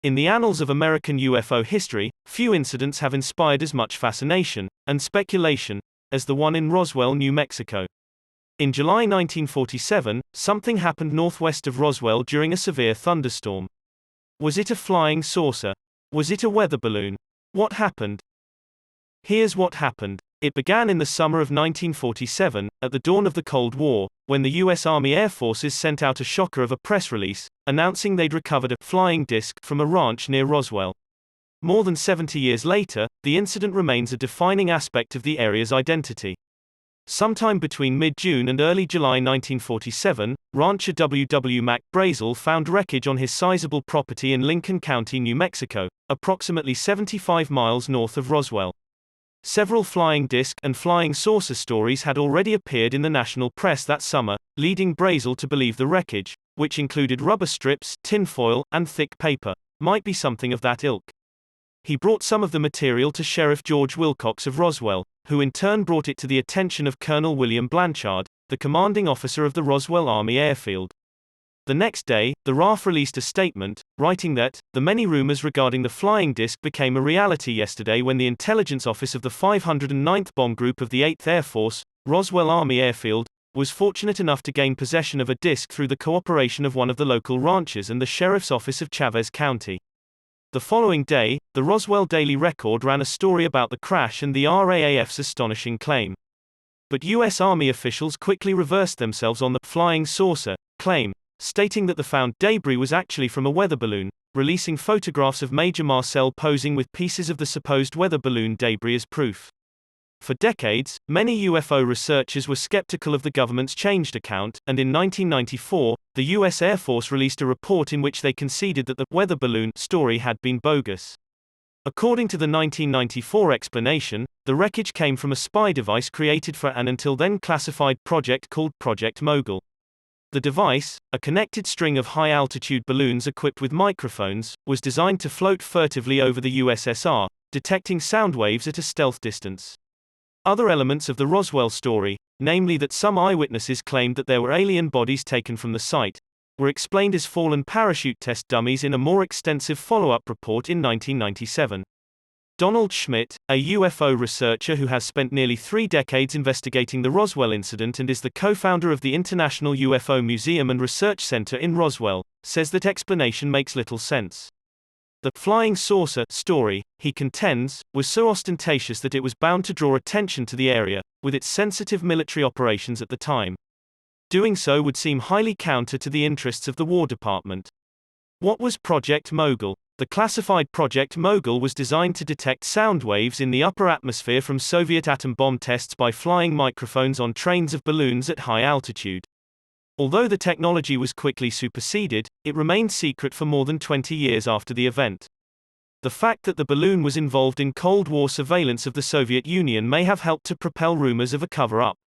In the annals of American UFO history, few incidents have inspired as much fascination and speculation as the one in Roswell, New Mexico. In July 1947, something happened northwest of Roswell during a severe thunderstorm. Was it a flying saucer? Was it a weather balloon? What happened? Here's what happened. It began in the summer of 1947, at the dawn of the Cold War, when the U.S. Army Air Forces sent out a shocker of a press release, announcing they'd recovered a flying disc from a ranch near Roswell. More than 70 years later, the incident remains a defining aspect of the area's identity. Sometime between mid-June and early July 1947, rancher W. W. Mac Brazel found wreckage on his sizable property in Lincoln County, New Mexico, approximately 75 miles north of Roswell. Several flying disc and flying saucer stories had already appeared in the national press that summer, leading Brazel to believe the wreckage, which included rubber strips, tinfoil, and thick paper, might be something of that ilk. He brought some of the material to Sheriff George Wilcox of Roswell, who in turn brought it to the attention of Colonel William Blanchard, the commanding officer of the Roswell Army Airfield. The next day, the RAF released a statement, writing that, "The many rumors regarding the flying disc became a reality yesterday when the intelligence office of the 509th Bomb Group of the 8th Air Force, Roswell Army Airfield, was fortunate enough to gain possession of a disc through the cooperation of one of the local ranchers and the Sheriff's Office of Chavez County." The following day, the Roswell Daily Record ran a story about the crash and the RAAF's astonishing claim. But U.S. Army officials quickly reversed themselves on the flying saucer claim, stating that the found debris was actually from a weather balloon, releasing photographs of Major Marcel posing with pieces of the supposed weather balloon debris as proof. For decades, many UFO researchers were skeptical of the government's changed account, and in 1994, the U.S. Air Force released a report in which they conceded that the weather balloon story had been bogus. According to the 1994 explanation, the wreckage came from a spy device created for an until then classified project called Project Mogul. The device, a connected string of high-altitude balloons equipped with microphones, was designed to float furtively over the USSR, detecting sound waves at a stealth distance. Other elements of the Roswell story, namely that some eyewitnesses claimed that there were alien bodies taken from the site, were explained as fallen parachute test dummies in a more extensive follow-up report in 1997. Donald Schmitt, a UFO researcher who has spent nearly 3 decades investigating the Roswell incident and is the co-founder of the International UFO Museum and Research Center in Roswell, says that explanation makes little sense. The flying saucer story, he contends, was so ostentatious that it was bound to draw attention to the area, with its sensitive military operations at the time. Doing so would seem highly counter to the interests of the War Department. What was Project Mogul? The classified Project Mogul was designed to detect sound waves in the upper atmosphere from Soviet atom bomb tests by flying microphones on trains of balloons at high altitude. Although the technology was quickly superseded, it remained secret for more than 20 years after the event. The fact that the balloon was involved in Cold War surveillance of the Soviet Union may have helped to propel rumors of a cover-up.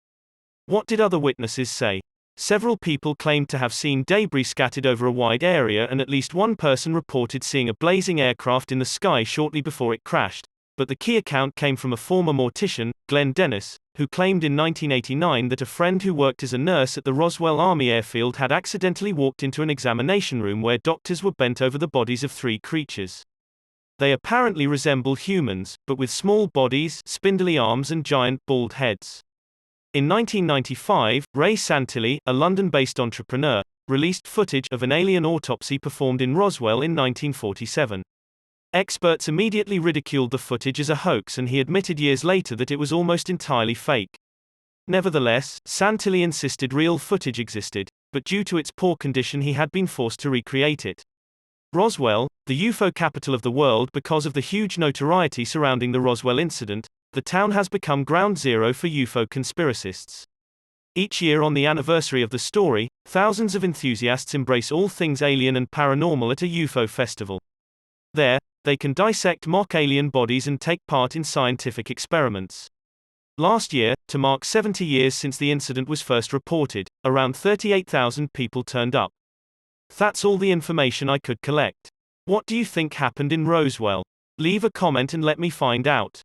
What did other witnesses say? Several people claimed to have seen debris scattered over a wide area, and at least one person reported seeing a blazing aircraft in the sky shortly before it crashed. But the key account came from a former mortician, Glenn Dennis, who claimed in 1989 that a friend who worked as a nurse at the Roswell Army Airfield had accidentally walked into an examination room where doctors were bent over the bodies of 3 creatures. They apparently resemble humans, but with small bodies, spindly arms and giant bald heads. In 1995, Ray Santilli, a London-based entrepreneur, released footage of an alien autopsy performed in Roswell in 1947. Experts immediately ridiculed the footage as a hoax, and he admitted years later that it was almost entirely fake. Nevertheless, Santilli insisted real footage existed, but due to its poor condition he had been forced to recreate it. Roswell, the UFO capital of the world because of the huge notoriety surrounding the Roswell incident, the town has become ground zero for UFO conspiracists. Each year on the anniversary of the story, thousands of enthusiasts embrace all things alien and paranormal at a UFO festival. There, they can dissect mock alien bodies and take part in scientific experiments. Last year, to mark 70 years since the incident was first reported, around 38,000 people turned up. That's all the information I could collect. What do you think happened in Roswell? Leave a comment and let me find out.